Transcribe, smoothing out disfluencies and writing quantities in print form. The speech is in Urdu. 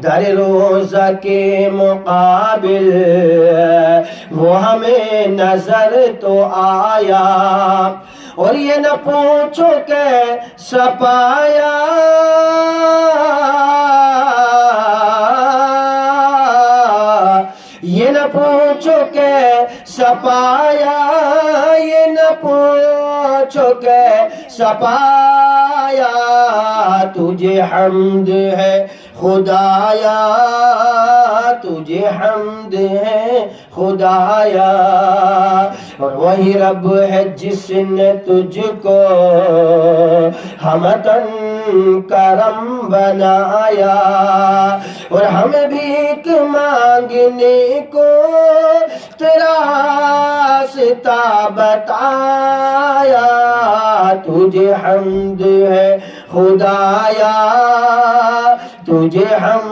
در روزہ کے مقابل وہ ہمیں نظر تو آیا، اور یہ نہ پوچھو کیسا پایا، یہ نہ پوچھو کیسا پایا، یہ نہ پوچھو کیسا پایا، تجھے حمد ہے خدایا، تجھے حمد ہے خدایا، اور وہی رب ہے جس نے تجھ کو ہمتن کرم بنایا، اور ہمیں بھیک مانگنے کو تیرا راستہ بتایا، تجھے حمد ہے خدایا، تجھے حمد